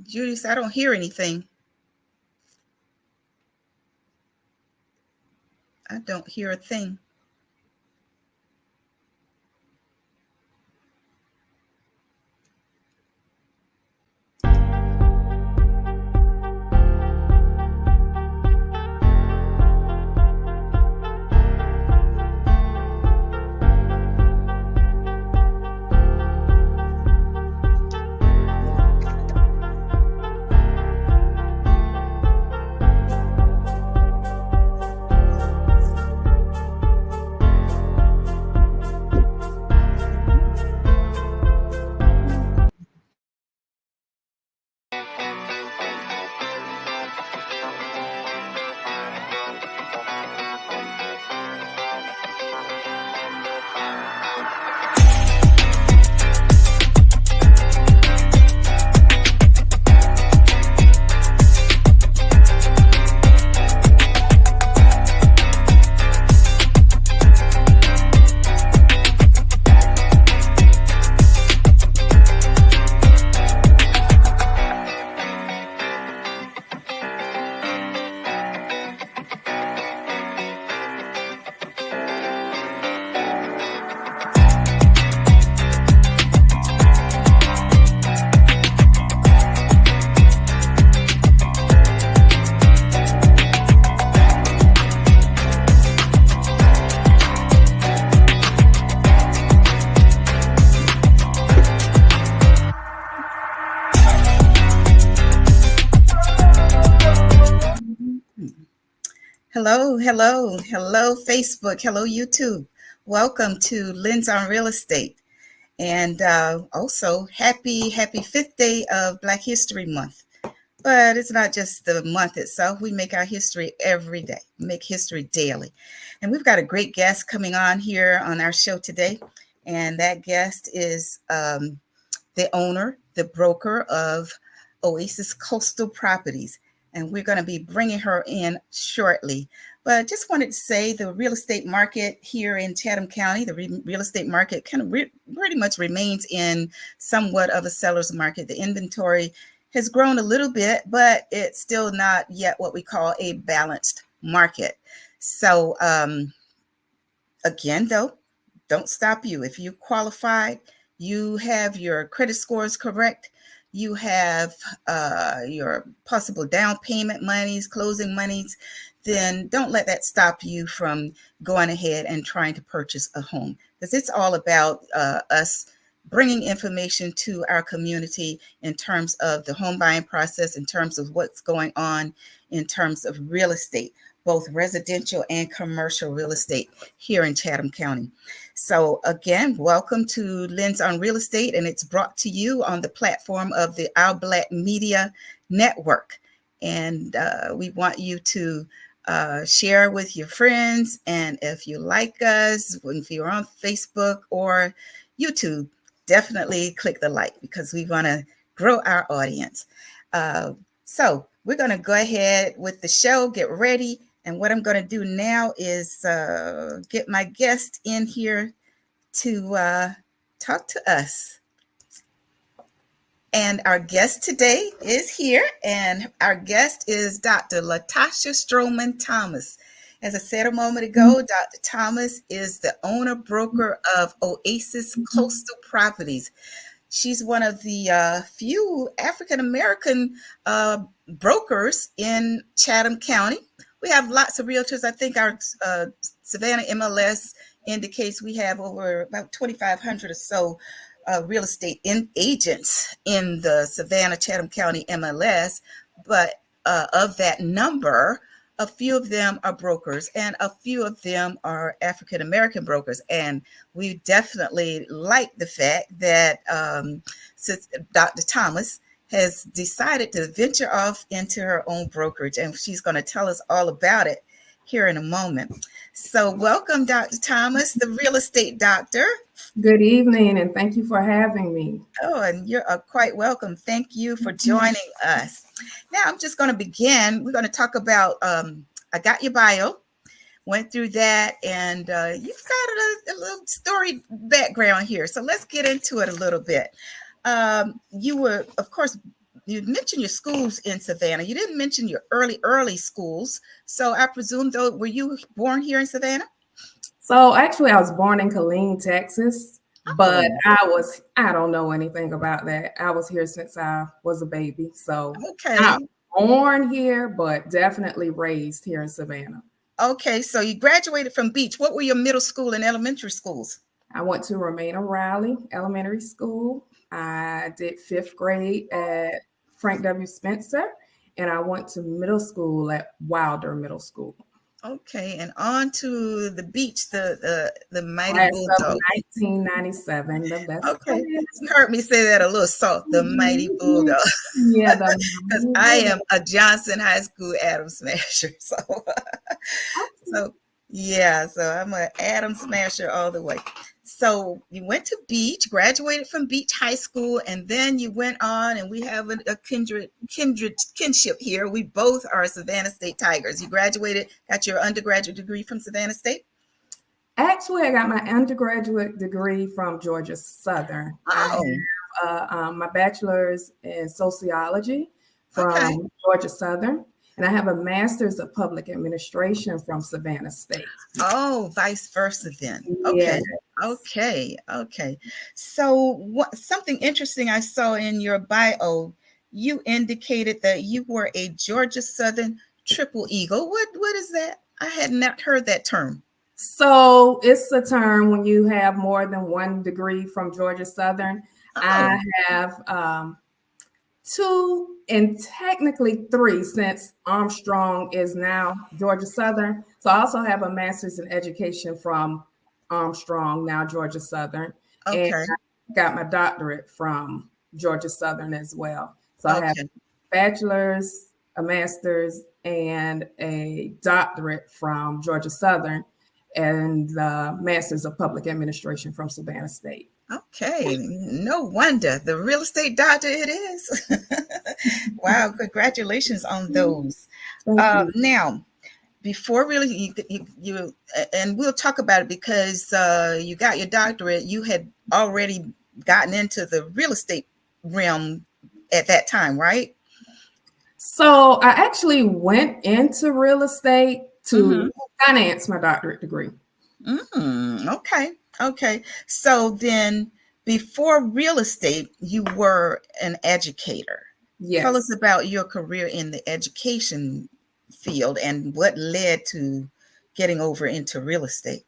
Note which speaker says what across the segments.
Speaker 1: Judy, I don't hear anything. I don't hear a thing. Hello, hello, hello, Facebook. Hello, YouTube. Welcome to Lens on Real Estate. And also, happy fifth day of Black History Month. But it's not just the month itself. We make our history every day, make history daily. And we've got a great guest coming on here on our show today. And that guest is the owner, the broker of Oasis Coastal Properties. And we're going to be bringing her in shortly. But just wanted to say the real estate market here in Chatham County, the real estate market kind of pretty much remains in somewhat of a seller's market. The inventory has grown a little bit, but it's still not yet what we call a balanced market. So again, though, don't stop you. If you qualified, you have your credit scores correct, you have your possible down payment monies, closing monies, then don't let that stop you from going ahead and trying to purchase a home. Because it's all about us bringing information to our community in terms of the home buying process, in terms of what's going on in terms of real estate, both residential and commercial real estate here in Chatham County. So again, welcome to Lens on Real Estate, and it's brought to you on the platform of the Our Black Media Network. And we want you to share with your friends. And if you like us, if you're on Facebook or YouTube, definitely click the like because we want to grow our audience. So we're going to go ahead with the show, get ready. And what I'm going to do now is get my guest in here to talk to us. And our guest today is here, and our guest is Dr. Latasha Stroman Thomas. As I said a moment ago, Dr. Thomas is the owner broker of Oasis Coastal Properties. She's one of the few African American brokers in Chatham County. We have lots of realtors. I think our Savannah MLS indicates we have over about 2,500 or so real estate agents in the Savannah Chatham County MLS. But of that number, a few of them are brokers and a few of them are African American brokers. And we definitely like the fact that since Dr. Thomas has decided to venture off into her own brokerage, and she's going to tell us all about it here in a moment. So welcome, Dr. Thomas, the real estate doctor.
Speaker 2: Good evening, and thank you for having me.
Speaker 1: Oh, and you're quite welcome. Thank you for joining us. Now, I'm just going to begin. We're going to talk about, I got your bio, went through that, and you've got a little story background here. So let's get into it a little bit. You were, of course, you mentioned your schools in Savannah. You didn't mention your early schools. So I presume, though, were you born here in Savannah?
Speaker 2: So actually, I was born in Killeen, Texas, but
Speaker 1: Oh,
Speaker 2: I don't know anything about that. I was here since I was a baby. So
Speaker 1: okay.
Speaker 2: not born here, but definitely raised here in Savannah.
Speaker 1: Okay. So you graduated from Beach. What were your middle school and elementary schools?
Speaker 2: I went to Romana Riley Elementary School. I did fifth grade at Frank W. Spencer, and I went to middle school at Wilder Middle School.
Speaker 1: Okay, and on to the Beach, the Mighty
Speaker 2: Class of
Speaker 1: Bulldog.
Speaker 2: 1997, the best class.
Speaker 1: Okay, you heard me say that a little soft, the Mighty Bulldog,
Speaker 2: Yeah, the
Speaker 1: because I am a Johnson High School Atom Smasher. So yeah, so I'm an Atom Smasher all the way. So you went to Beach, graduated from Beach High School, and then you went on, and we have a kinship here. We both are Savannah State Tigers. You graduated, got your undergraduate degree from Savannah State.
Speaker 2: Actually, I got my undergraduate degree from Georgia Southern. I
Speaker 1: Oh,
Speaker 2: have my bachelor's in sociology
Speaker 1: okay.
Speaker 2: from Georgia Southern, and I have a master's of public administration from Savannah State.
Speaker 1: Oh, vice versa then.
Speaker 2: Yes.
Speaker 1: Okay. Okay. So what something interesting I saw in your bio, you indicated that you were a Georgia Southern Triple Eagle. What is that? I had not heard that term.
Speaker 2: So it's a term when you have more than one degree from Georgia Southern. I
Speaker 1: Oh,
Speaker 2: have two and technically three since Armstrong is now Georgia Southern. So I also have a master's in education from Armstrong, now Georgia Southern. And
Speaker 1: okay.
Speaker 2: I got my doctorate from Georgia Southern as well. So I have
Speaker 1: Okay.
Speaker 2: a bachelor's, a master's, and a doctorate from Georgia Southern, and the master's of public administration from Savannah State.
Speaker 1: Okay. No wonder the real estate doctor it is. Wow, congratulations on those.
Speaker 2: Thank you.
Speaker 1: Now, before really and we'll talk about it because you got your doctorate, you had already gotten into the real estate realm at that time, right?
Speaker 2: So I actually went into real estate
Speaker 1: Mm-hmm.
Speaker 2: to finance my doctorate degree.
Speaker 1: Okay. So then before real estate, you were an educator. Tell us
Speaker 2: Yes.
Speaker 1: about your career in the education field and what led to getting over into real estate.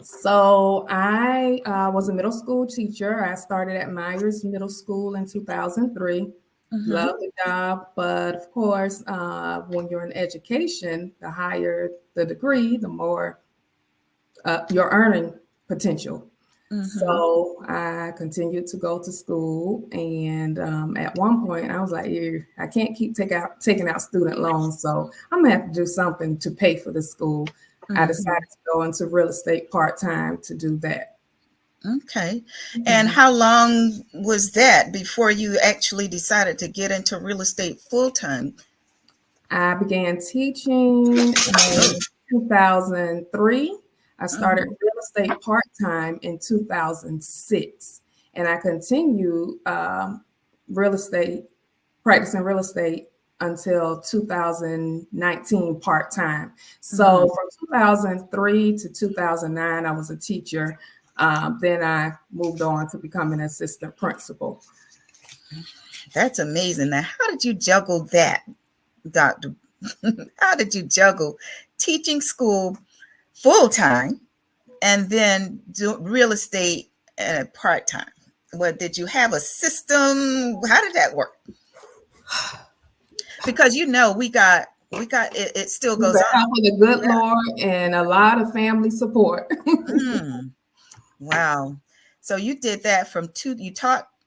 Speaker 2: So I was a middle school teacher. I started at Myers Middle School in 2003.
Speaker 1: Mm-hmm.
Speaker 2: Love the job, but of course, when you're in education, the higher the degree, the more your earning potential.
Speaker 1: Mm-hmm.
Speaker 2: So I continued to go to school, and at one point, I was like, "Yeah, I can't keep taking out student loans, so I'm gonna have to do something to pay for the school." I
Speaker 1: Mm-hmm.
Speaker 2: decided to go into real estate part time to do that.
Speaker 1: Okay. And
Speaker 2: Mhm.
Speaker 1: how long was that before you actually decided to get into real estate full time?
Speaker 2: I began teaching in 2003. I started
Speaker 1: Mhm.
Speaker 2: real estate part time in 2006, and I continued real estate practicing real estate until 2019 part time. So
Speaker 1: Mhm.
Speaker 2: from 2003 to 2009, I was a teacher. Then I moved on to becoming an assistant principal.
Speaker 1: That's amazing. Now, how did you juggle that, Doctor? How did you juggle teaching school full time and then do real estate part time? What did you have a system? How did that work? Because we got it, it still
Speaker 2: With
Speaker 1: goes
Speaker 2: the
Speaker 1: on.
Speaker 2: help of the good Lord and a lot of family support.
Speaker 1: Mm. Wow. So you did that you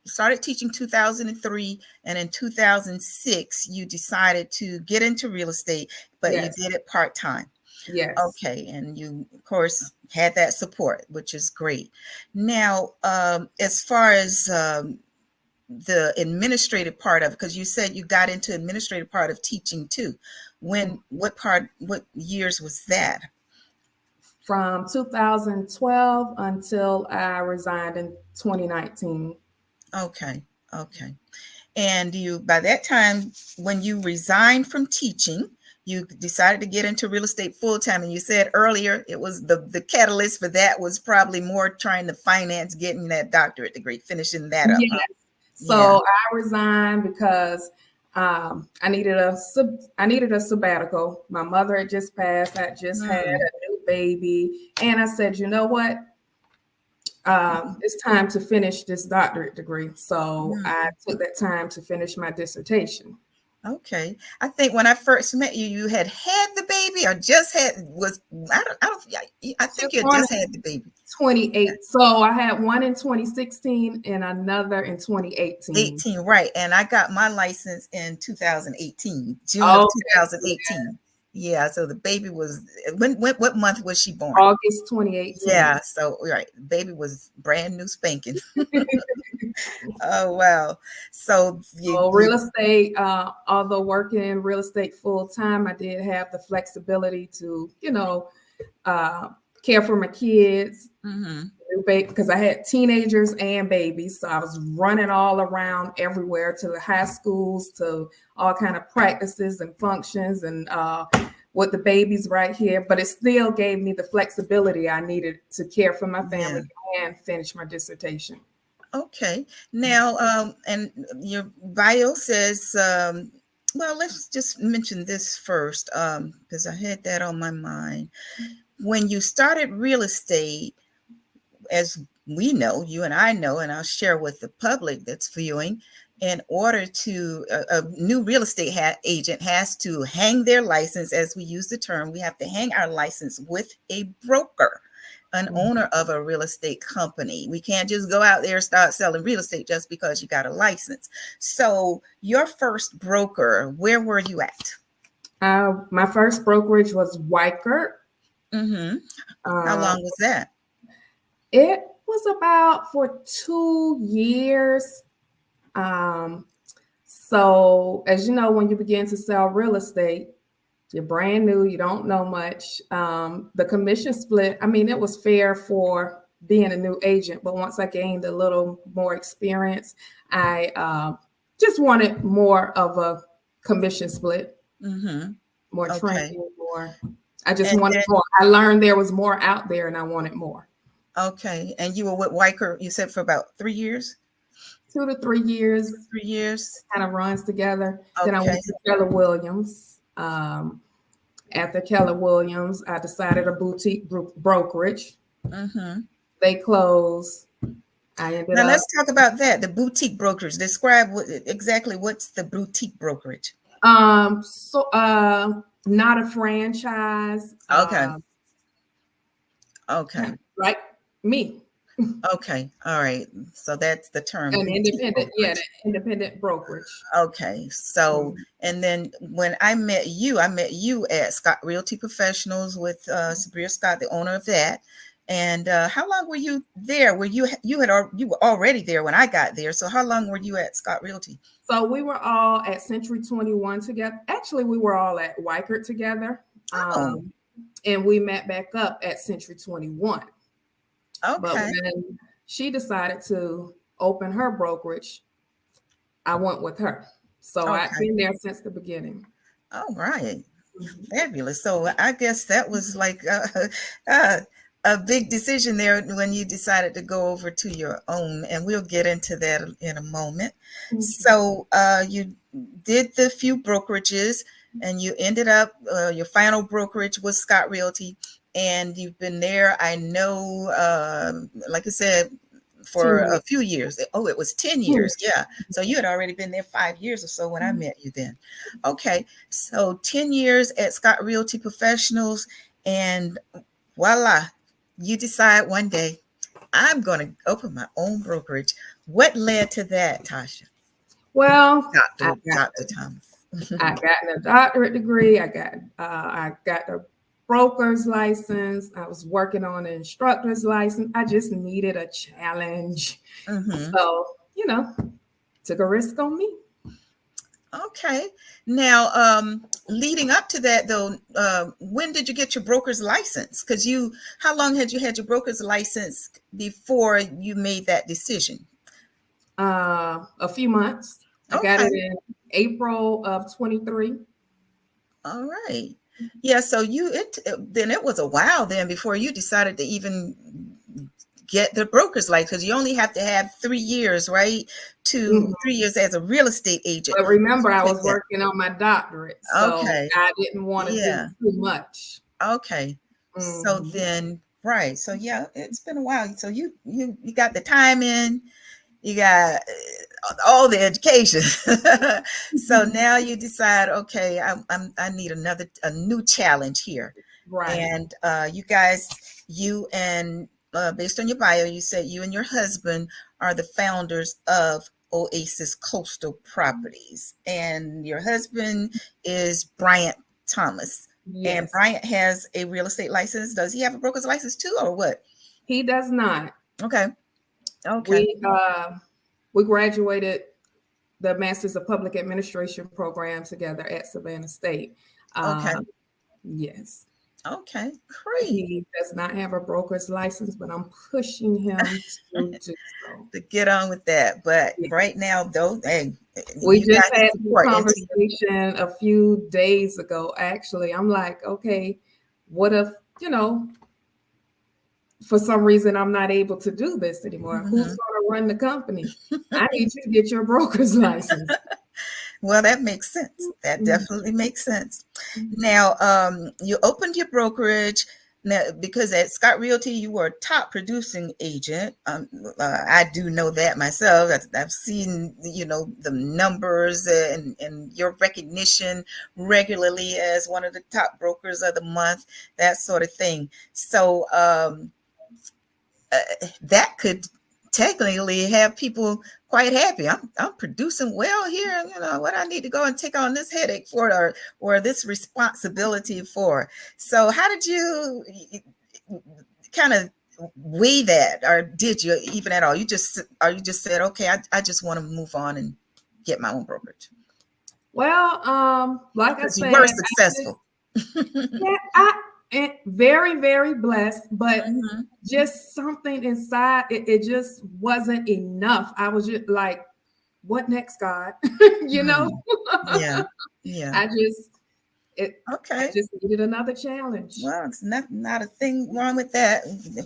Speaker 1: started teaching 2003, and in 2006 you decided to get into real estate, but you
Speaker 2: Yes,
Speaker 1: did it part-time.
Speaker 2: yes.
Speaker 1: Okay, and you of course had that support, which is great. Now, as far as the administrative part of, because you said you got into administrative part of teaching too. What years was that?
Speaker 2: From 2012 until I resigned in 2019.
Speaker 1: Okay. Okay. And you, by that time, when you resigned from teaching, you decided to get into real estate full time. And you said earlier it was the catalyst for that was probably more trying to finance getting that doctorate degree, finishing that up.
Speaker 2: Yes.
Speaker 1: Huh? Yeah.
Speaker 2: So I resigned because I needed a sabbatical. My mother had just passed. I just had a new baby, and I said, you know what? It's time to finish this doctorate degree. So I took that time to finish my dissertation.
Speaker 1: Okay. I think when I first met you, you had the baby or just I think you had just had the baby.
Speaker 2: 28. So I had one in 2016 and another in 2018.
Speaker 1: 18, right. And I got my license in 2018, June of 2018. Yeah. So the baby was, what month was she born?
Speaker 2: August 2018.
Speaker 1: Yeah. So, right. Baby was brand new spanking. Oh, wow. So
Speaker 2: real estate, although working in real estate full time, I did have the flexibility to, care for my kids. Because I had teenagers and babies. So I was running all around everywhere to the high schools, to all kind of practices and functions, and with the babies right here. But it still gave me the flexibility I needed to care for my family and finish my dissertation.
Speaker 1: Okay. Now, and your bio says, well, let's just mention this first, because I had that on my mind. When you started real estate, as we know, you and I know, and I'll share with the public that's viewing, in order to, a new real estate agent has to hang their license, as we use the term, we have to hang our license with a broker, an owner of a real estate company. We can't just go out there and start selling real estate just because you got a license. So your first broker, where were you at?
Speaker 2: My first brokerage was Weichert.
Speaker 1: How long was that?
Speaker 2: It was about for 2 years. So as you know, when you begin to sell real estate, you're brand new, you don't know much. The commission split, I mean, it was fair for being a new agent, but once I gained a little more experience, I just wanted more of a commission split, more training, more. I just wanted more. I learned there was more out there and I wanted more.
Speaker 1: Okay. And you were with Weichert, you said, for about 3 years?
Speaker 2: 2 to 3 years.
Speaker 1: 3 years.
Speaker 2: Kind of runs together.
Speaker 1: Okay.
Speaker 2: Then I went to Keller Williams. After Keller Williams, I decided a boutique brokerage. They closed.
Speaker 1: Now let's talk about that. The boutique brokerage. Describe exactly what's the boutique brokerage.
Speaker 2: Not a franchise.
Speaker 1: Okay. Okay.
Speaker 2: Like me.
Speaker 1: Okay. All right. So that's the term.
Speaker 2: An independent, independent brokerage.
Speaker 1: Okay. So, and then when I met you at Scott Realty Professionals with Sabria Scott, the owner of that. And how long were you there? You were already there when I got there. So how long were you at Scott Realty?
Speaker 2: So we were all at Century 21 together. Actually, we were all at Weichert together. And we met back up at Century 21. Okay. But when she decided to open her brokerage, I went with her. So I've been there since the beginning.
Speaker 1: All right. Fabulous. So I guess that was like a big decision there when you decided to go over to your own, and we'll get into that in a moment. So you did the few brokerages, and you ended up, your final brokerage was Scott Realty, and you've been there, I know, like I said, for a few years. Oh, it was 10 years. Yeah. So you had already been there 5 years or so when I met you then. Okay. So 10 years at Scott Realty Professionals, and voila, you decide one day, I'm going to open my own brokerage. What led to that, Tasha?
Speaker 2: Well,
Speaker 1: Dr. Thomas.
Speaker 2: I got a doctorate degree. I got a broker's license. I was working on an instructor's license. I just needed a challenge. So, took a risk on me.
Speaker 1: Okay. Now, leading up to that, though, when did you get your broker's license? Because how long had you had your broker's license before you made that decision?
Speaker 2: A few months. I got
Speaker 1: Okay.
Speaker 2: it in April of 23.
Speaker 1: All right. Yeah. So then it was a while then before you decided to even get the broker's license, because you only have to have 3 years, right?
Speaker 2: Mhm.
Speaker 1: 3 years as a real estate agent.
Speaker 2: But remember, I
Speaker 1: Take
Speaker 2: was
Speaker 1: that.
Speaker 2: working on my doctorate, so
Speaker 1: Okay.
Speaker 2: I didn't want to do
Speaker 1: Yeah.
Speaker 2: too much.
Speaker 1: Okay. So
Speaker 2: Mhm.
Speaker 1: then, right. So yeah, it's been a while. So you got the time in, you got all the education. So now you decide, okay, I need a new challenge here.
Speaker 2: Right.
Speaker 1: And you and based on your bio, you said you and your husband are the founders of Oasis Coastal Properties, and your husband is Bryant Thomas. And
Speaker 2: Yes.
Speaker 1: Bryant has a real estate license. Does he have a broker's license too, or what?
Speaker 2: He does not.
Speaker 1: Okay. Okay.
Speaker 2: We we graduated the Masters of Public Administration program together at Savannah State.
Speaker 1: Okay.
Speaker 2: Yes.
Speaker 1: Okay. Great.
Speaker 2: He does not have a broker's license, but I'm pushing him to do so.
Speaker 1: To get on with that. But
Speaker 2: Yeah.
Speaker 1: right now, though, hey,
Speaker 2: We
Speaker 1: you
Speaker 2: just
Speaker 1: got his
Speaker 2: had this
Speaker 1: support.
Speaker 2: conversation a few days ago, actually. I'm like, okay, what if, for some reason I'm not able to do this anymore? Who's
Speaker 1: Mhm.
Speaker 2: going to run the company? I need you to get your broker's license.
Speaker 1: Well, that makes sense. That
Speaker 2: Mhm.
Speaker 1: definitely makes sense. Now, you opened your brokerage now, because at Scott Realty you were a top producing agent. I do know that myself. I've seen the numbers and your recognition regularly as one of the top brokers of the month, that sort of thing. So that could technically have people quite happy. I'm producing well here. What I need to go and take on this headache for, or this responsibility for. So how did you kind of weigh that, or did you even at all? You just said, okay, I just want to move on and get my own brokerage,
Speaker 2: Well, like I
Speaker 1: because you
Speaker 2: said,
Speaker 1: were
Speaker 2: I just,
Speaker 1: successful.
Speaker 2: yeah, very, very blessed, but
Speaker 1: Mhm.
Speaker 2: just something inside, it just wasn't enough. I was just like, what next, God? you know?
Speaker 1: Mm. Yeah. Yeah.
Speaker 2: I just I
Speaker 1: Okay.
Speaker 2: just needed another challenge.
Speaker 1: Well, it's not a thing wrong with that.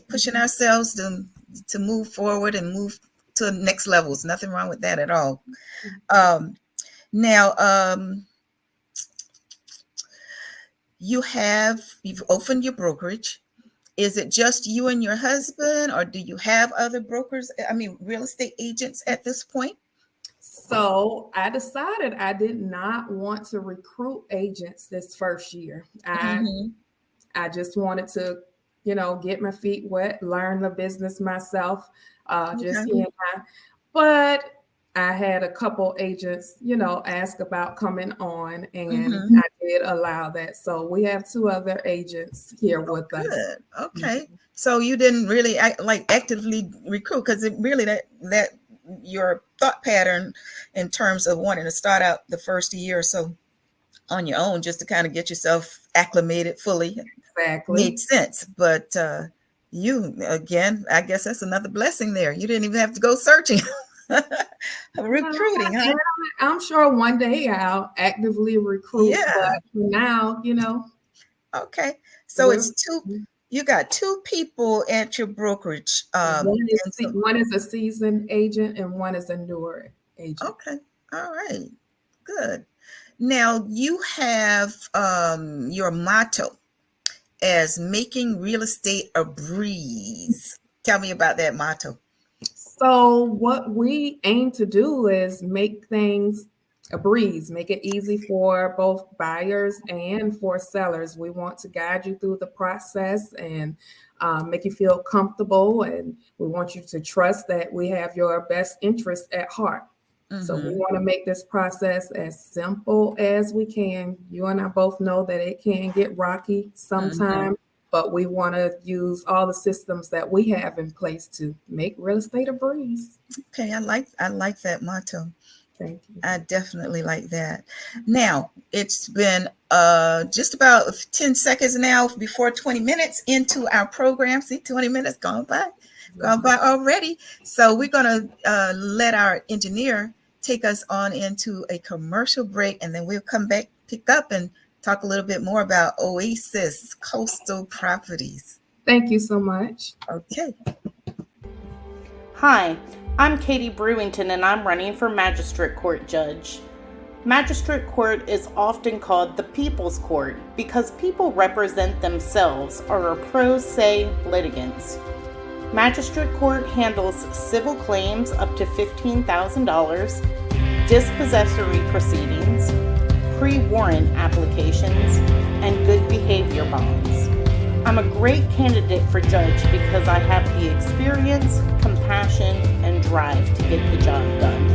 Speaker 1: Pushing ourselves to move forward and move to the next levels. Nothing wrong with that at all. Um, now, you've opened your brokerage. Is it just you and your husband, or do you have other brokers? I mean, real estate agents at this point?
Speaker 2: So I decided I did not want to recruit agents this first year.
Speaker 1: Hmm.
Speaker 2: I just wanted to, get my feet wet, learn the business myself, just
Speaker 1: Okay.
Speaker 2: he and I. But I had a couple agents, ask about coming on, and
Speaker 1: Hmm.
Speaker 2: I did allow that. So we have two other agents here with us.
Speaker 1: Good. Okay. So you didn't really actively recruit, because it really that your thought pattern in terms of wanting to start out the first year or so on your own just to kind of get yourself acclimated fully
Speaker 2: Exactly.
Speaker 1: made sense. But you again, I guess that's another blessing there. You didn't even have to go searching. Recruiting, huh?
Speaker 2: And I'm sure one day I'll actively recruit, but
Speaker 1: Yeah.
Speaker 2: for now,
Speaker 1: Okay. So
Speaker 2: we're
Speaker 1: it's two. You got two people at your brokerage. And so
Speaker 2: one is a seasoned agent and one is a newer agent.
Speaker 1: okay. All right. Good. Now you have your motto as making real estate a breeze. Tell me about that motto.
Speaker 2: So what we aim to do is make things a breeze, make it easy for both buyers and for sellers. We want to guide you through the process and make you feel comfortable, and we want you to trust that we have your best interest at heart. So we
Speaker 1: Mm-hmm.
Speaker 2: want to make this process as simple as we can. You and I both know that it can get rocky
Speaker 1: Mm-hmm.
Speaker 2: sometimes, but we want to use all the systems that we have in place to make real estate a breeze.
Speaker 1: Okay, I like that motto.
Speaker 2: Thank you.
Speaker 1: I definitely like that. Now, it's been just about 10 seconds now before 20 minutes into our program. See, 20 minutes gone by
Speaker 2: Wow.
Speaker 1: already. So we're going to let our engineer take us on into a commercial break, and then we'll come back, pick up, and talk a little bit more about Oasis Coastal Properties.
Speaker 2: Thank you so much.
Speaker 1: Okay.
Speaker 3: Hi, I'm Katie Brewington, and I'm running for Magistrate Court Judge. Magistrate Court is often called the People's Court because people represent themselves or are pro se litigants. Magistrate Court handles civil claims up to $15,000, dispossessory proceedings, pre-warrant applications, and good behavior bonds. I'm a great candidate for judge because I have the experience, compassion, and drive to get the job done.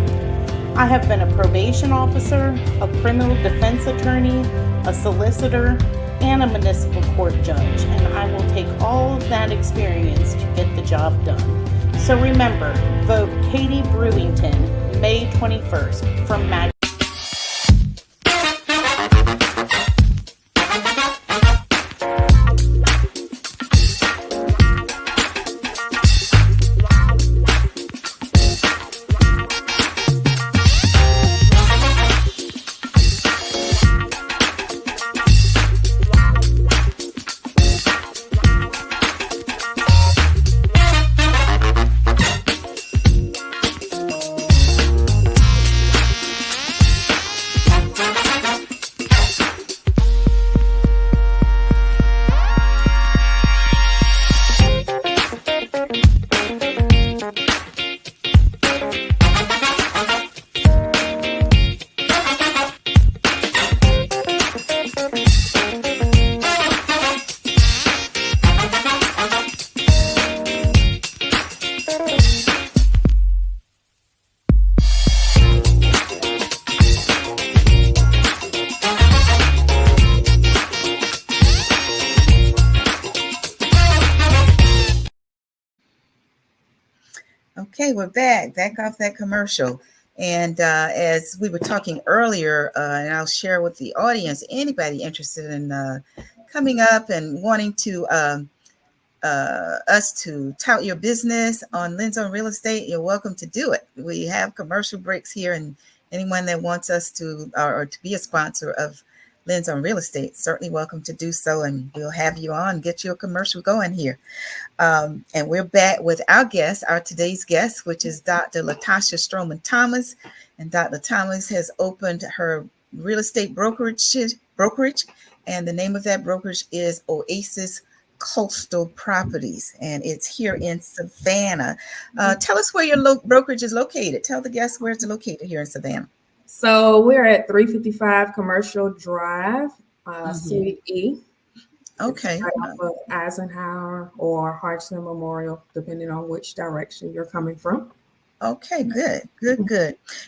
Speaker 3: I have been a probation officer, a criminal defense attorney, a solicitor, and a municipal court judge, and I will take all of that experience to get the job done. So remember, vote Katie Brewington, May 21st from Magistrate.
Speaker 1: Okay, we're back off that commercial. And as we were talking earlier, and I'll share with the audience, anybody interested in coming up and wanting to us to tout your business on Lynn's on Real Estate, you're welcome to do it. We have commercial breaks here, and anyone that wants us to or to be a sponsor of Lynn's on Real Estate, certainly welcome to do so, and we'll have you on, get you a commercial going here. And we're back with our guest, our today's guest, which is Dr. Latasha Stroman Thomas. And Dr. Thomas has opened her real estate brokerage, and the name of that brokerage is Oasis Coastal Properties, and it's here in Savannah. Tell us where your brokerage is located. Tell the guests where it's located here in Savannah.
Speaker 2: So we're at 355 Commercial Drive, Suite E.
Speaker 1: Okay.
Speaker 2: Right off of Eisenhower or Hodgson Memorial, depending on which direction you're coming from.
Speaker 1: Okay, good.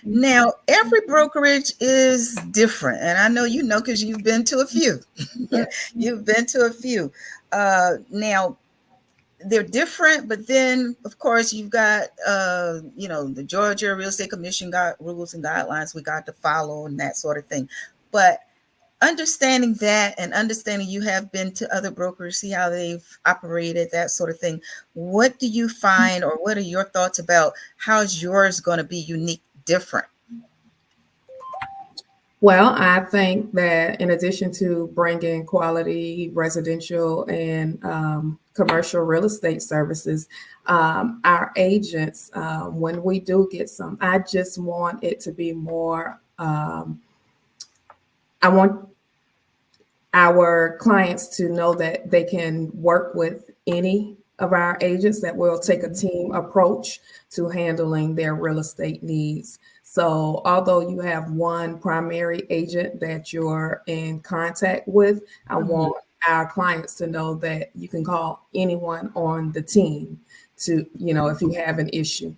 Speaker 1: Now, every brokerage is different, and I know you know because you've been to a few. You've been to a few. Now, they're different, but then, of course, you've got, the Georgia Real Estate Commission got rules and guidelines we got to follow and that sort of thing. But understanding that and understanding you have been to other brokers, see how they've operated, that sort of thing. What do you find, or what are your thoughts about how's yours going to be unique, different?
Speaker 2: Well, I think that in addition to bringing quality residential and commercial real estate services, our agents, when we do get some, I just want it to be more, I want our clients to know that they can work with any of our agents, that will take a team approach to handling their real estate needs. So although you have one primary agent that you're in contact with, I want our clients to know that you can call anyone on the team to, if you have an issue.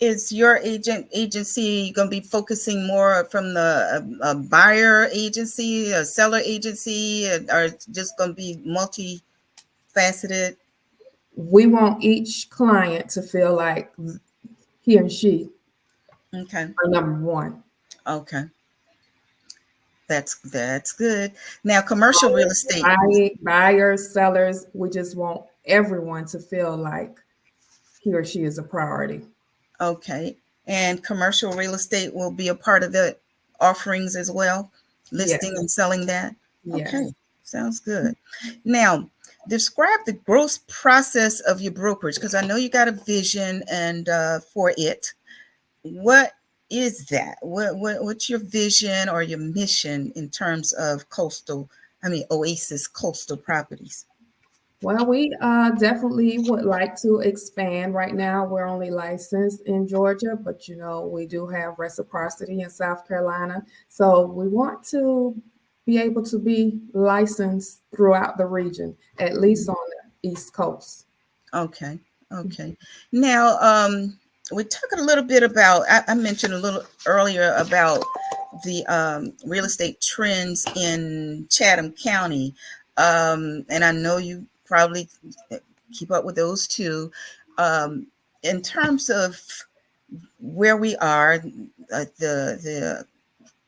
Speaker 1: Is your agency going to be focusing more from the buyer agency, a seller agency, or just going to be multifaceted?
Speaker 2: We want each client to feel like he and she are number one.
Speaker 1: Okay. That's good. Now, commercial real estate.
Speaker 2: Buyers, sellers, we just want everyone to feel like he or she is a priority.
Speaker 1: Okay. And commercial real estate will be a part of the offerings as well, listing
Speaker 2: Yes.
Speaker 1: and selling that. Okay,
Speaker 2: Yes.
Speaker 1: sounds good. Now, describe the growth process of your brokerage, because I know you got a vision and for it. What is that? What's your vision or your mission in terms of Oasis coastal properties?
Speaker 2: Well, we definitely would like to expand. Right now, we're only licensed in Georgia, but we do have reciprocity in South Carolina. So we want to be able to be licensed throughout the region, at least on the East Coast.
Speaker 1: Okay. Okay. Now, we're talking a little bit about, I mentioned a little earlier about the real estate trends in Chatham County. And I know you probably keep up with those too. In terms of where we are, the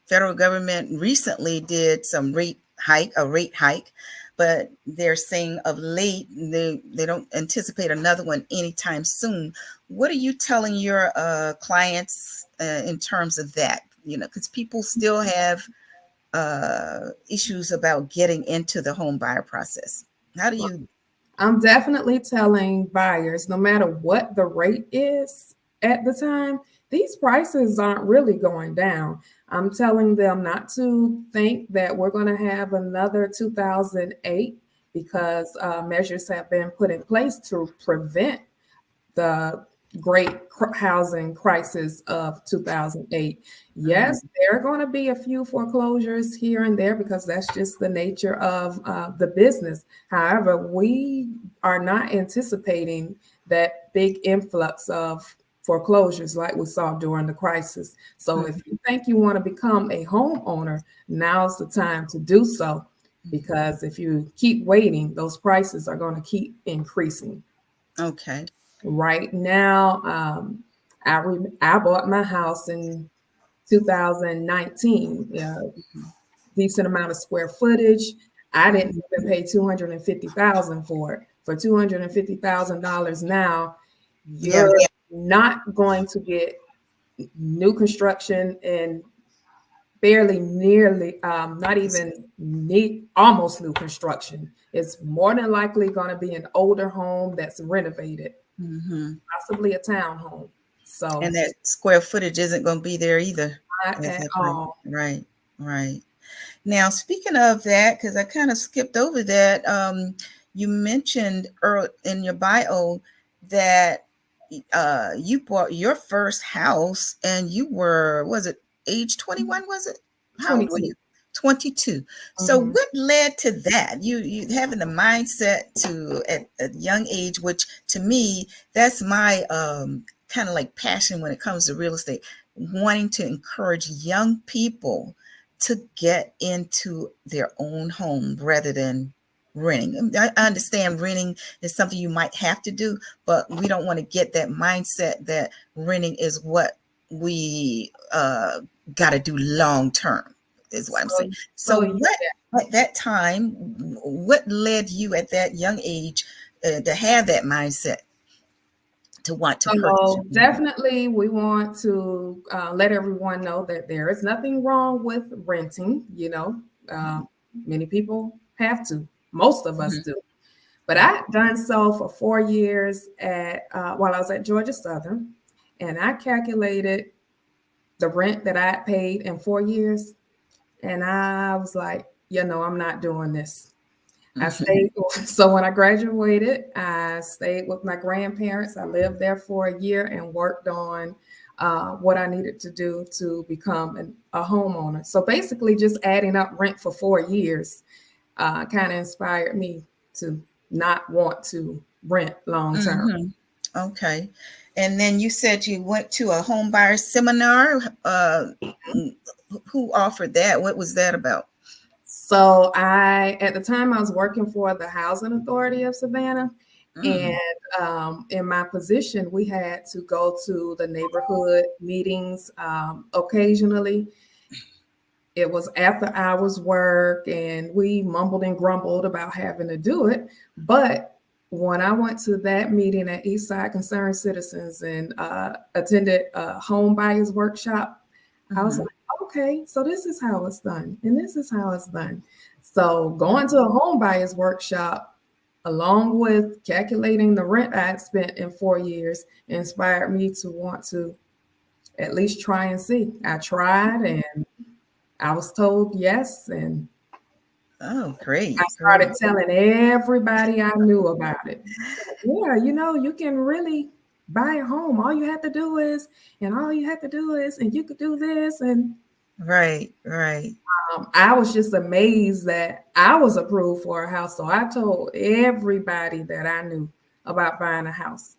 Speaker 1: federal government recently did a rate hike, but they're saying of late they don't anticipate another one anytime soon. What are you telling your clients in terms of that? Because people still have issues about getting into the home buyer process. How do you?
Speaker 2: I'm definitely telling buyers, no matter what the rate is at the time, these prices aren't really going down. I'm telling them not to think that we're going to have another 2008 because measures have been put in place to prevent the great housing crisis of 2008. Yes, there are going to be a few foreclosures here and there because that's just the nature of the business. However, we are not anticipating that big influx of foreclosures like we saw during the crisis. So if you think you want to become a homeowner, now's the time to do so, because if you keep waiting, those prices are going to keep increasing.
Speaker 1: Okay.
Speaker 2: Right now, I bought my house in 2019. Decent amount of square footage. I didn't even pay $250,000 for it. For $250,000 now,
Speaker 1: Yeah.
Speaker 2: you're not going to get new construction and barely nearly not even need almost new construction. It's more than likely going to be an older home that's renovated, possibly a townhome. So
Speaker 1: And that square footage isn't going to be there either
Speaker 2: not
Speaker 1: at
Speaker 2: at
Speaker 1: that point.
Speaker 2: all.
Speaker 1: Right. Right. Now, speaking of that, because I kind of skipped over that, you mentioned in your bio that you bought your first house and you were, was it age 21? Was it? How old were
Speaker 2: 22.
Speaker 1: you? 22. So
Speaker 2: Mhm.
Speaker 1: what led to that? You having the mindset to at a young age, which to me, that's my kind of like passion when it comes to real estate, wanting to encourage young people to get into their own home rather than renting. I understand renting is something you might have to do, but we don't want to get that mindset that renting is what we got to do long term, is what I'm saying. So,
Speaker 2: So
Speaker 1: what at that time, what led you at that young age to have that mindset to want to purchase
Speaker 2: So
Speaker 1: your own home?
Speaker 2: definitely, we want to let everyone know that there is nothing wrong with renting. Uh, Many people have to. Most of us do. But I've done so for 4 years while I was at Georgia Southern, and I calculated the rent that I paid in 4 years, and I was like, I'm not doing this. I stayed. So when I graduated, I stayed with my grandparents. I lived there for a year and worked on what I needed to do to become a homeowner. So basically, just adding up rent for 4 years kind of inspired me to not want to rent long term.
Speaker 1: Okay. And then you said you went to a home buyer seminar. Who offered that? What was that about?
Speaker 2: So at the time, I was working for the Housing Authority of Savannah. And in my position, we had to go to the neighborhood meetings occasionally. It was after hours work, and we mumbled and grumbled about having to do it. But when I went to that meeting at Eastside Concerned Citizens and attended a home buyers workshop, I was like, okay, so this is how it's done, and this is how it's done. So going to a home buyers workshop, along with calculating the rent I had spent in 4 years, inspired me to want to at least try and see. I tried, and I was told yes, and
Speaker 1: Oh, great.
Speaker 2: I started telling everybody I knew about it. Yeah, you can really buy a home. All you have to do is, and you could do this. And
Speaker 1: Right.
Speaker 2: I was just amazed that I was approved for a house. So I told everybody that I knew about buying a house.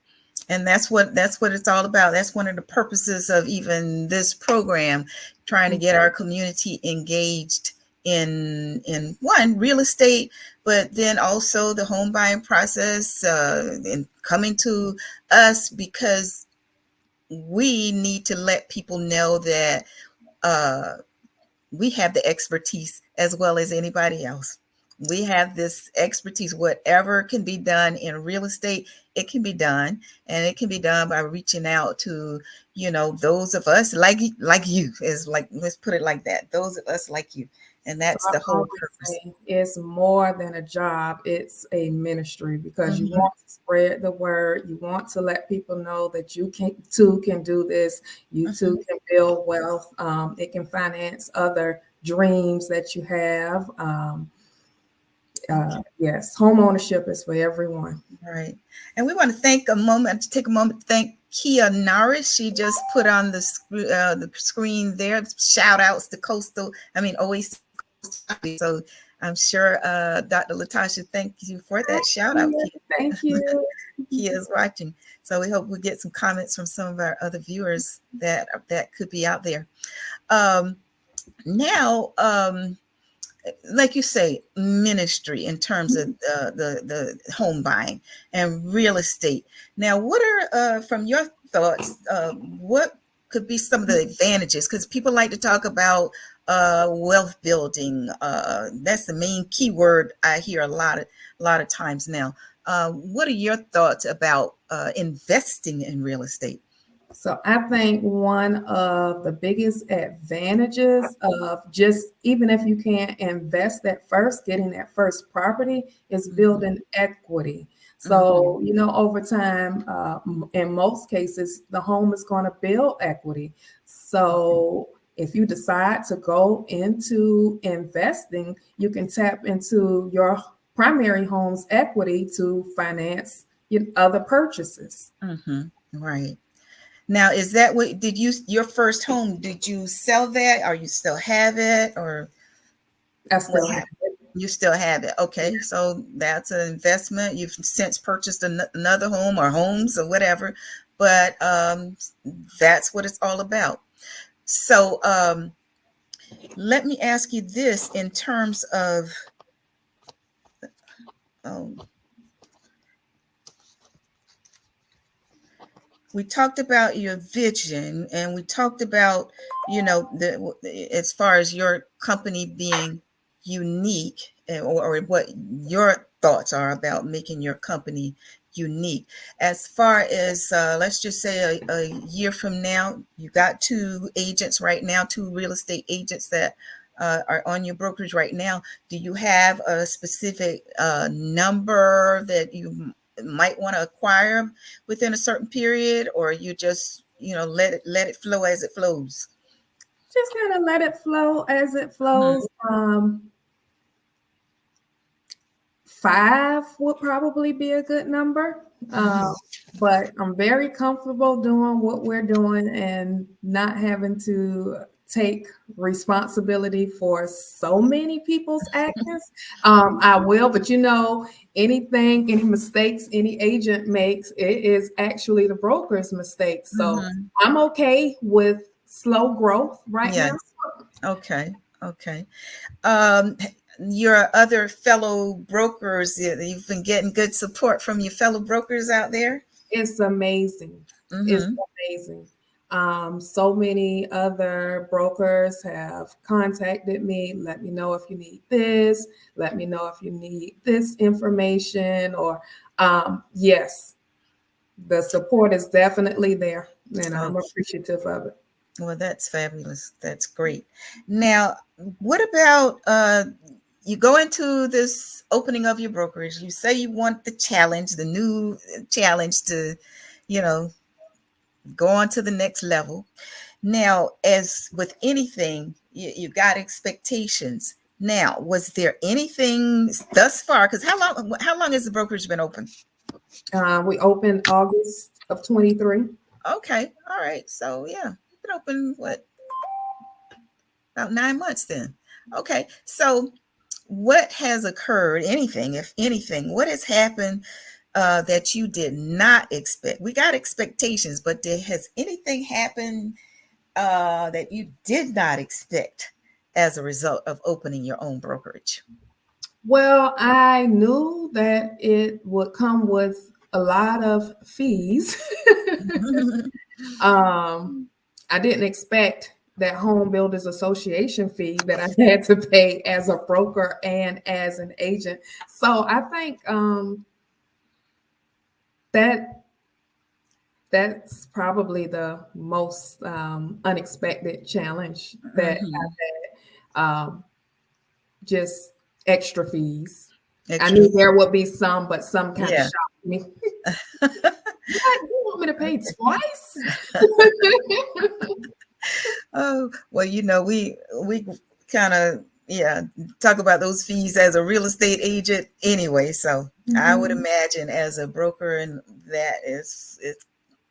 Speaker 1: And that's what it's all about. That's one of the purposes of even this program, trying to get our community engaged in one, real estate, but then also the home buying process, and coming to us, because we need to let people know that we have the expertise as well as anybody else. We have this expertise. Whatever can be done in real estate, it can be done, and it can be done by reaching out to, those of us like you, is like, let's put it like that. Those of us like you. And that's
Speaker 2: So
Speaker 1: the whole purpose.
Speaker 2: it's more than a job, it's a ministry, because you want to spread the word. You want to let people know that you too can do this. You too can build wealth. It can finance other dreams that you have. Yes, home ownership is for everyone.
Speaker 1: Right. And we want to take a moment to thank Kia Norris. She just put on the screen there. Shout outs to Oasis. So I'm sure Dr. Latasha, thank you for that shout out.
Speaker 2: Thank you.
Speaker 1: Kia is watching. So we hope we get some comments from some of our other viewers that could be out there. Now, like you say, ministry in terms of the home buying and real estate. Now, what are, from your thoughts, what could be some of the advantages? Because people like to talk about wealth building. That's the main keyword I hear a lot of times now. What are your thoughts about investing in real estate?
Speaker 2: So I think one of the biggest advantages of just, even if you can't invest at first, getting that first property, is building equity. So, over time, in most cases, the home is going to build equity. So if you decide to go into investing, you can tap into your primary home's equity to finance other purchases.
Speaker 1: Right. Now, is that what your first home, did you sell that, or you still have it, or?
Speaker 2: I still have it.
Speaker 1: You still have it. Okay. So that's an investment. You've since purchased another home or homes or whatever, but that's what it's all about. So let me ask you this in terms of, we talked about your vision, and we talked about, as far as your company being unique, or what your thoughts are about making your company unique. As far as, let's just say a year from now, you got two agents right now, two real estate agents that are on your brokerage right now. Do you have a specific number that you might want to acquire within a certain period, or you just let it flow as it flows?
Speaker 2: Just kind of let it flow as it flows. 5 would probably be a good number, but I'm very comfortable doing what we're doing and not having to take responsibility for so many people's actions. I will, but any mistakes any agent makes, it is actually the broker's mistake. So I'm okay with slow growth right now.
Speaker 1: Okay. Your other fellow brokers, you've been getting good support from your fellow brokers out there?
Speaker 2: It's amazing. It's amazing. So many other brokers have contacted me. Let me know if you need this. Let me know if you need this information. Or yes, the support is definitely there, and
Speaker 1: Oh,
Speaker 2: I'm appreciative of it.
Speaker 1: well, that's fabulous. That's great. Now, what about you go into this opening of your brokerage? You say you want the challenge, the new challenge to, you know, go on to the next level. Now, as with anything, you got expectations. Now, was there anything thus far? Because how long has the brokerage been open?
Speaker 2: We opened August of 23.
Speaker 1: Okay, all right. So yeah, you've been open what, about 9 months then? Okay, so what has occurred? Anything, if anything, what has happened that you did not expect? We got expectations, but has anything happened that you did not expect as a result of opening your own brokerage?
Speaker 2: Well, I knew that it would come with a lot of fees. um, I didn't expect that Home Builders Association fee that I had to pay as a broker and as an agent. So I think that that's probably the most unexpected challenge that
Speaker 1: Mhm.
Speaker 2: I've had. Just extra fees. I
Speaker 1: Extra.
Speaker 2: knew there would be some, but some kind of
Speaker 1: Yeah.
Speaker 2: shocked me. What? You want me to pay twice?
Speaker 1: Oh, well, we kind of, yeah, talk about those fees as a real estate agent anyway. So I would
Speaker 2: Mhm.
Speaker 1: imagine as a broker, and that is it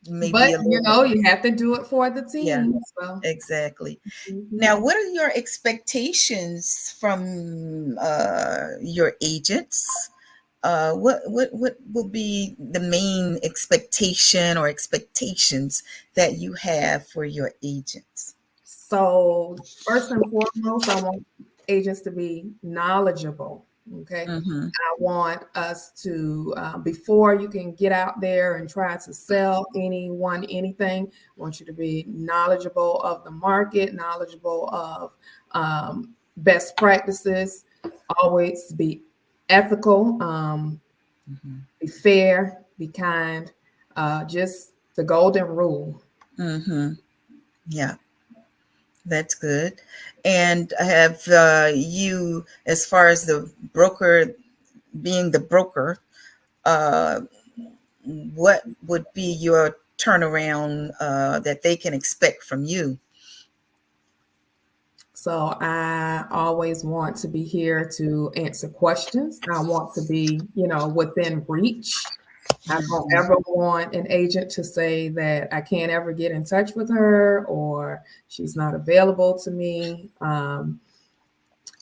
Speaker 1: may be
Speaker 2: But
Speaker 1: a little bit.
Speaker 2: you have to do it for the
Speaker 1: Yeah,
Speaker 2: team. So
Speaker 1: exactly.
Speaker 2: mhm.
Speaker 1: Now, what are your expectations from your agents? What will be the main expectation or expectations that you have for your agents?
Speaker 2: So first and foremost, I want agents to be knowledgeable. Okay.
Speaker 1: Mm-hmm.
Speaker 2: I want us to, before you can get out there and try to sell anyone anything, I want you to be knowledgeable of the market, knowledgeable of best practices, always be ethical,
Speaker 1: Mm-hmm.
Speaker 2: be fair, be kind, just the golden rule.
Speaker 1: Mm-hmm. Yeah, that's good. And have you, as far as the broker, being the broker, uh, what would be your turnaround that they can expect from you?
Speaker 2: So I always want to be here to answer questions. I want to be, within reach. I don't
Speaker 1: Mm-hmm.
Speaker 2: ever want an agent to say that I can't ever get in touch with her or she's not available to me.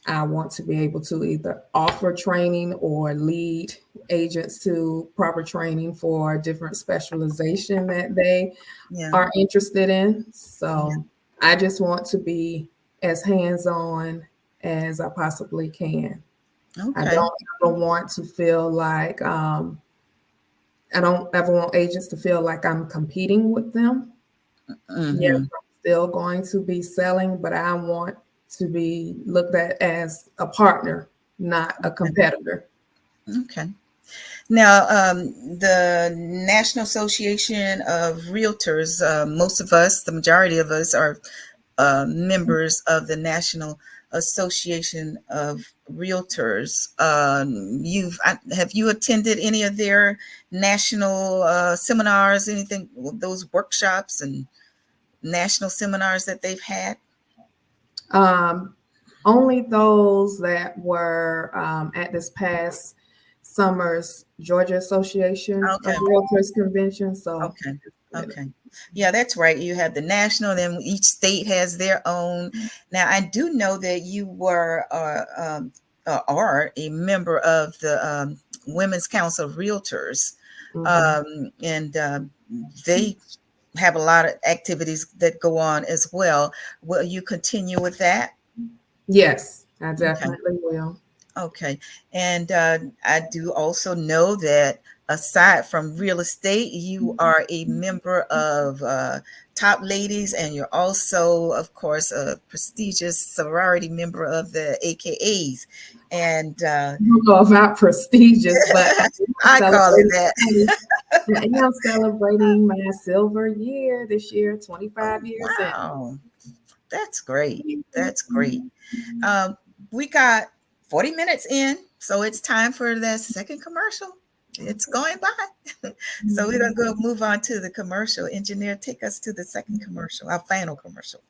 Speaker 2: I want to be able to either offer training or lead agents to proper training for different specialization that they
Speaker 1: Yeah.
Speaker 2: are interested in.
Speaker 1: Yeah.
Speaker 2: So I just want to be as hands-on as I possibly can. I
Speaker 1: Okay.
Speaker 2: don't ever want to feel like I don't ever want agents to feel like I'm competing with them. Yes,
Speaker 1: Mm-hmm.
Speaker 2: I'm still going to be selling, but I want to be looked at as a partner, not a
Speaker 1: Okay.
Speaker 2: competitor.
Speaker 1: Okay. Now, the National Association of Realtors, most of us, the majority of us, are members of the National Association of Realtors. Have you attended any of their national seminars, anything, those workshops and national seminars that they've had?
Speaker 2: Um, Only those that were at this past summer's Georgia Association of
Speaker 1: Okay.
Speaker 2: Realtors convention. So,
Speaker 1: Okay. Okay. Yeah, that's right. You have the national, then each state has their own. Now, I do know that you were are a member of the Women's Council of Realtors,
Speaker 2: mhm.
Speaker 1: and they have a lot of activities that go on as well. Will you continue with that?
Speaker 2: Yes, I
Speaker 1: Okay.
Speaker 2: definitely will.
Speaker 1: Okay. And I do also know that aside from real estate, you are a member of top ladies, and you're also, of course, a prestigious sorority member of the AKAs. And
Speaker 2: I don't know about prestigious, but
Speaker 1: I call it that.
Speaker 2: I am celebrating my silver year this year, 25 years.
Speaker 1: Wow. That's great. That's great. We got 40 minutes in, so it's time for the second commercial. It's going by. So we're going to go move on to the commercial. Engineer, take us to the second commercial, our final commercial.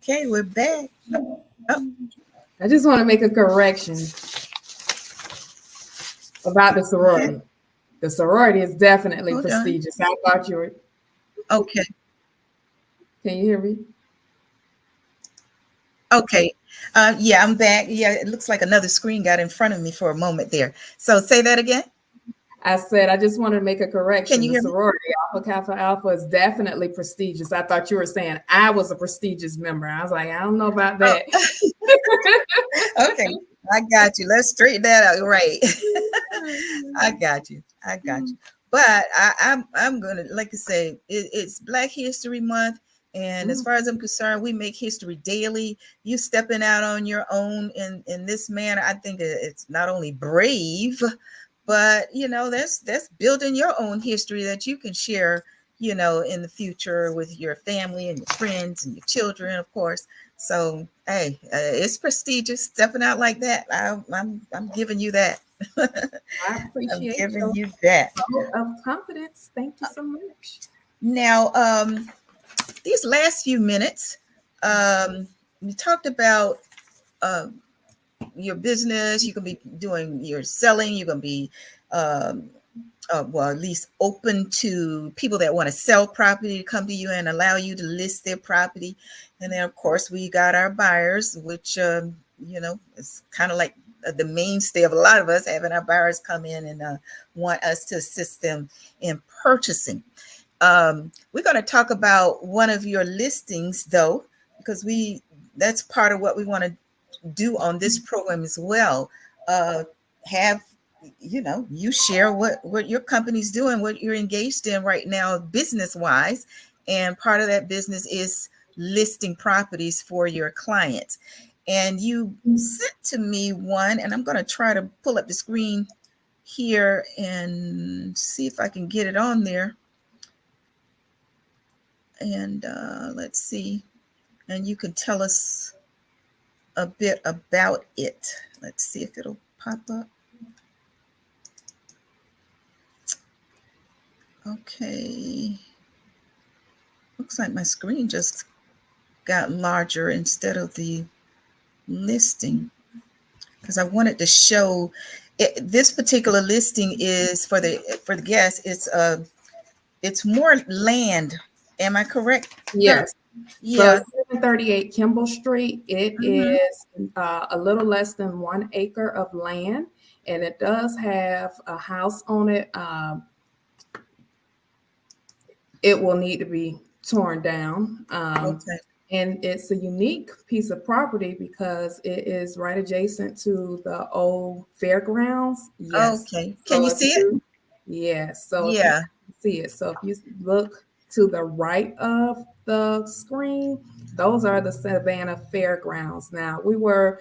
Speaker 1: Okay, we're back.
Speaker 2: I just want to make a correction about the sorority. Okay. The sorority is definitely prestigious. I thought you were.
Speaker 1: Okay.
Speaker 2: Can you hear me?
Speaker 1: Okay. Yeah, I'm back. Yeah, it looks like another screen got in front of me for a moment there. So say that again.
Speaker 2: I said, I just wanted to make a correction.
Speaker 1: Can you hear
Speaker 2: the sorority, Alpha Kappa Alpha, is definitely prestigious. I thought you were saying I was a prestigious member. I was like, I don't know about that.
Speaker 1: Oh. Okay, I got you. Let's straighten that out. Right. I got you. But I'm gonna, like I say, it's Black History Month. And as far as I'm concerned, we make history daily. You stepping out on your own in this manner, I think it's not only brave, but that's building your own history that you can share, in the future with your family and your friends and your children, of course. So hey, it's prestigious stepping out like that. I'm giving you that.
Speaker 2: I appreciate
Speaker 1: I'm giving you that
Speaker 2: of confidence. Thank you so much.
Speaker 1: Now, these last few minutes, we talked about your business. You can be doing your selling. You can be, well, at least open to people that want to sell property to come to you and allow you to list their property. And then, of course, we got our buyers, which, it's kind of like the mainstay of a lot of us, having our buyers come in and want us to assist them in purchasing. We're going to talk about one of your listings, though, because that's part of what we want to do on this program as well. Have you share what your company's doing, what you're engaged in right now business wise, and part of that business is listing properties for your clients. And you sent to me one, and I'm going to try to pull up the screen here and see if I can get it on there. And let's see, and you can tell us a bit about it. Let's see if it'll pop up. Okay. Looks like my screen just got larger instead of the listing, because I wanted to show it. This particular listing is for the guest. It's more land. Am I correct?
Speaker 2: Yes.
Speaker 1: Yeah.
Speaker 2: So 738 Kimball Street. It is a little less than 1 acre of land, and it does have a house on it. It will need to be torn down. Okay. And it's a unique piece of property because it is right adjacent to the old fairgrounds. Yes.
Speaker 1: Okay. Can you see it?
Speaker 2: Yes. So
Speaker 1: yeah.
Speaker 2: See it. So if you look to the right of the screen, those are the Savannah Fairgrounds. Now, we were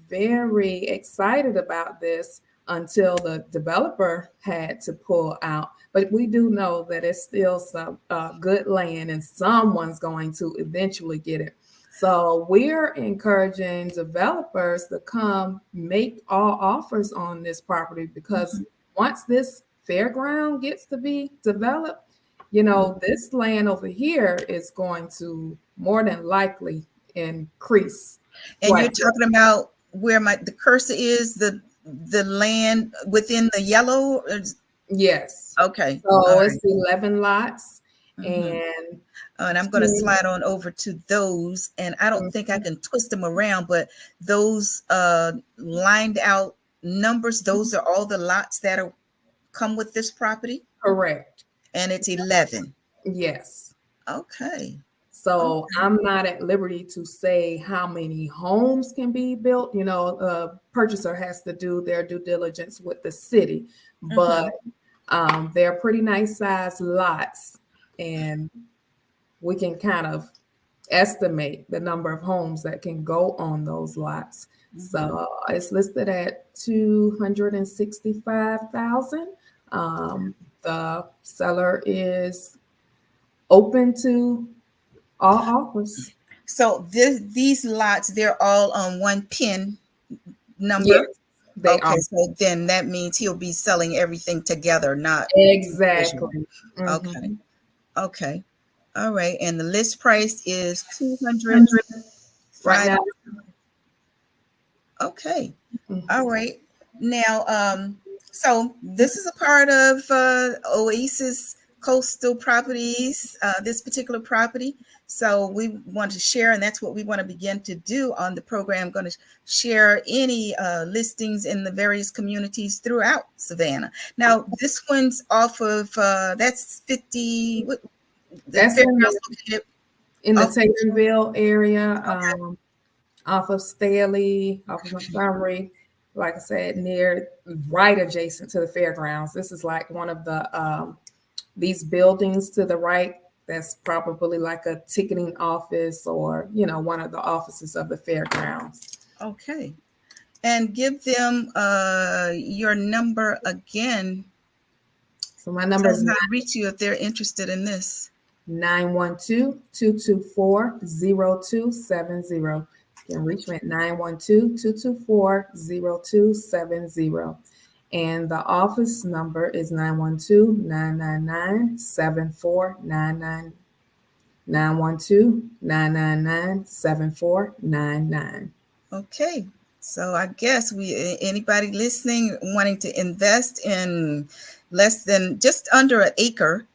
Speaker 2: very excited about this until the developer had to pull out. But we do know that it's still some good land and someone's going to eventually get it. So we're encouraging developers to come make all offers on this property, because once this fairground gets to be developed, you know, this land over here is going to more than likely increase.
Speaker 1: And you're talking about where the cursor is, the land within the yellow?
Speaker 2: Yes.
Speaker 1: Okay.
Speaker 2: So it's 11 lots. And
Speaker 1: I'm going to slide on over to those. And I don't think I can twist them around, but those lined out numbers, those are all the lots that are come with this property?
Speaker 2: Correct.
Speaker 1: And it's 11.
Speaker 2: Yes.
Speaker 1: Okay.
Speaker 2: So I'm not at liberty to say how many homes can be built. You know, a purchaser has to do their due diligence with the city, but they're pretty nice sized lots, and we can kind of estimate the number of homes that can go on those lots. So it's listed at 265,000. The seller is open to all offers.
Speaker 1: So these lots, they're all on one pin number?
Speaker 2: Yes, they
Speaker 1: are. So then that means he'll be selling everything together, not
Speaker 2: exactly.
Speaker 1: Okay. Okay. All right. And the list price is 200
Speaker 2: right now.
Speaker 1: Okay. All right. Now, so this is a part of Oasis Coastal Properties, this particular property. So we want to share, and that's what we want to begin to do on the program. I'm going to share any listings in the various communities throughout Savannah. Now, this one's off of, that's 50,
Speaker 2: that's in the Taylorville area, off of Staley, off of Montgomery. Like I said, right adjacent to the fairgrounds. This is like one of the these buildings to the right. That's probably like a ticketing office, or one of the offices of the fairgrounds.
Speaker 1: Okay, and give them your number again.
Speaker 2: So my number is
Speaker 1: how to reach you if they're interested in this.
Speaker 2: 912-224-0270. You can reach me at 912-224-0270. And the office number is 912-999-7499. 912-999-7499.
Speaker 1: Okay. So I guess anybody listening wanting to invest in less than just under an acre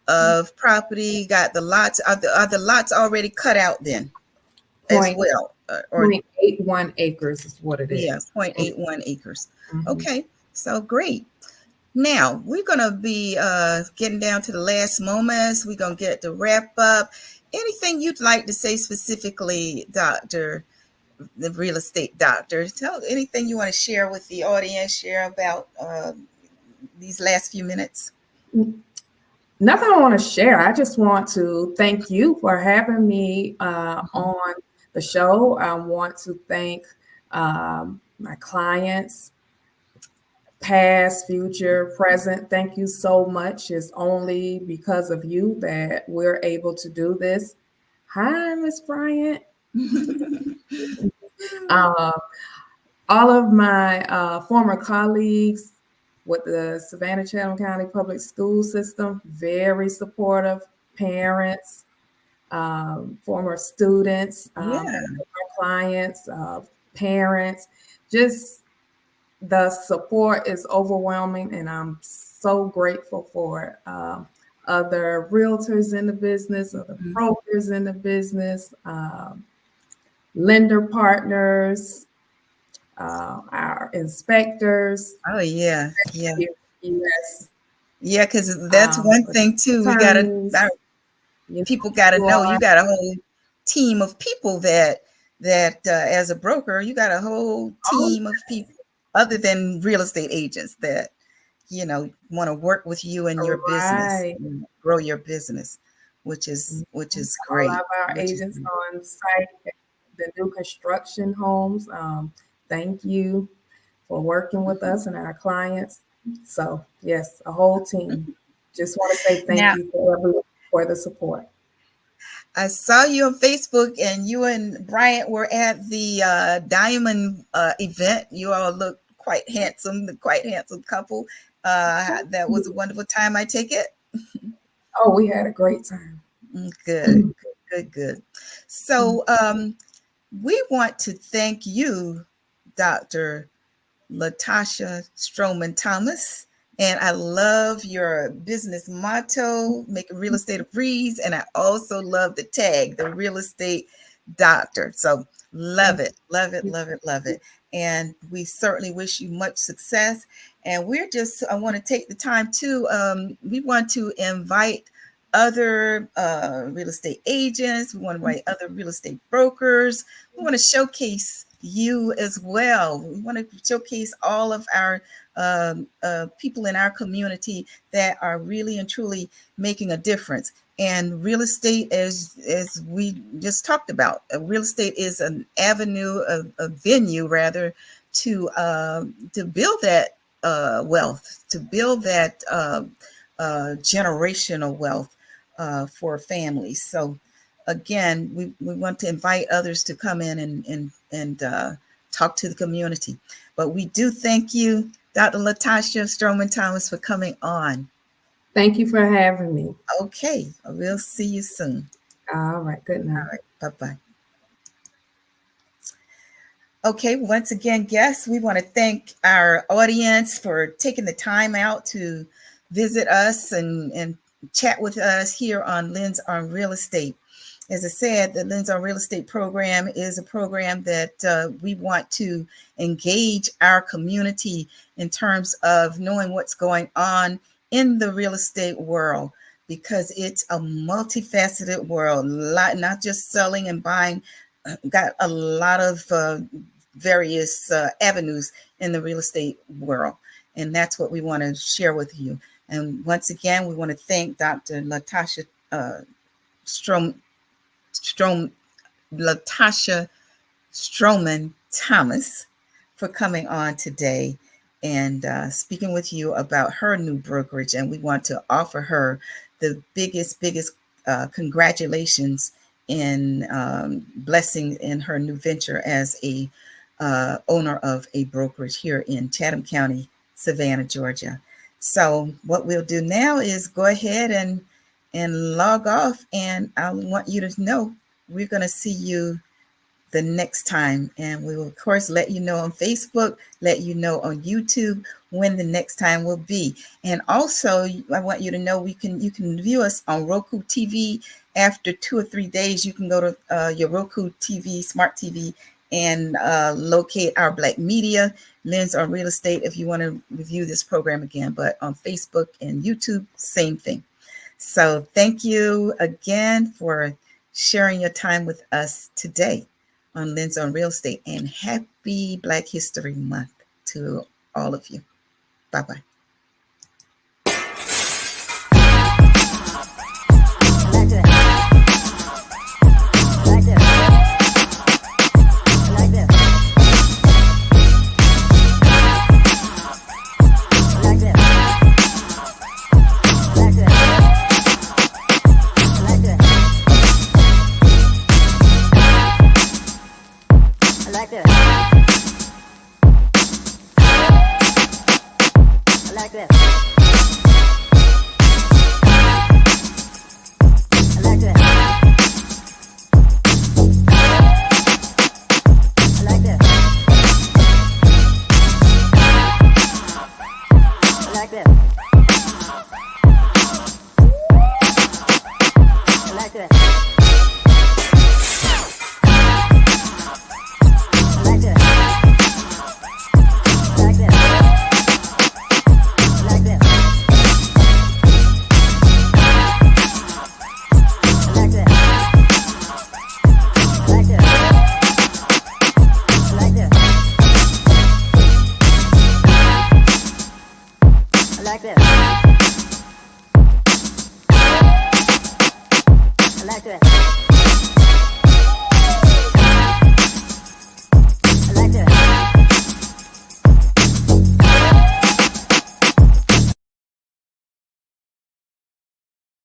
Speaker 1: of property, got the lots, are the lots already cut out then as well?
Speaker 2: Or 0.81 acres is what it is.
Speaker 1: Yeah, 0.81 acres. Okay, so great. Now we're going to be getting down to the last moments. We're going to get to wrap up. Anything you'd like to say specifically, Dr. the real estate doctor? Tell anything you want to share with the audience, share about these last few minutes.
Speaker 2: Nothing I want to share. I just want to thank you for having me on the show. I want to thank my clients, past, future, present. Thank you so much. It's only because of you that we're able to do this. Hi, Ms. Bryant. All of my former colleagues with the Savannah Chatham County Public School System, very supportive, parents, former students, clients, parents, just the support is overwhelming, and I'm so grateful for it. Other realtors in the business, other brokers in the business, lender partners, our inspectors.
Speaker 1: Oh yeah.
Speaker 2: Yes.
Speaker 1: Yeah, because that's one thing too. We gotta, people gotta know you got a whole team of people that as a broker, you got a whole team of people other than real estate agents that want to work with you in your business, grow your business, which is great.
Speaker 2: All of our agents on site the new construction homes. Thank you for working with us and our clients. So yes, a whole team. Just want to say thank
Speaker 1: Now,
Speaker 2: you for everyone for the support.
Speaker 1: I saw you on Facebook, and you and Bryant were at the Diamond event. You all look quite handsome, the quite handsome couple. That was a wonderful time, I take it.
Speaker 2: Oh, we had a great time.
Speaker 1: Good, good, good. So we want to thank you, Dr. Latasha Stroman Thomas. And I love your business motto, make real estate a breeze. And I also love the tag, the real estate doctor. So love it, love it, love it, love it. And we certainly wish you much success. And I want to take the time to, we want to invite other real estate agents. We want to invite other real estate brokers. We want to showcase you as well. We want to showcase all of our people in our community that are really and truly making a difference. And real estate, as we just talked about, real estate is an avenue, a venue rather, to build that wealth, to build that generational wealth for families. So again, we want to invite others to come in and talk to the community. But we do thank you, Dr. Latasha Stroman Thomas, for coming on.
Speaker 2: Thank you for having me.
Speaker 1: Okay, we'll see you soon.
Speaker 2: All right, good night.
Speaker 1: All right, bye-bye. Okay, once again, guests, we want to thank our audience for taking the time out to visit us and chat with us here on Lens on Real Estate. As I said, the Lens on Real Estate program is a program that we want to engage our community in terms of knowing what's going on in the real estate world, because it's a multifaceted world, not just selling and buying, got a lot of various avenues in the real estate world. And that's what we want to share with you. And once again, we want to thank Dr. Latasha Latasha Stroman Thomas for coming on today and speaking with you about her new brokerage. And we want to offer her the biggest congratulations in blessing in her new venture as a owner of a brokerage here in Chatham County, Savannah, Georgia. So what we'll do now is go ahead and log off, and I want you to know we're going to see you the next time, and we will of course let you know on Facebook, let you know on YouTube when the next time will be. And also I want you to know you can view us on Roku TV. After 2 or 3 days, you can go to your Roku TV, smart TV, and locate our Black Media, Lens on Real Estate, if you want to review this program again. But on Facebook and YouTube, same thing. So thank you again for sharing your time with us today on Lens on Real Estate, and happy Black History Month to all of you. Bye-bye.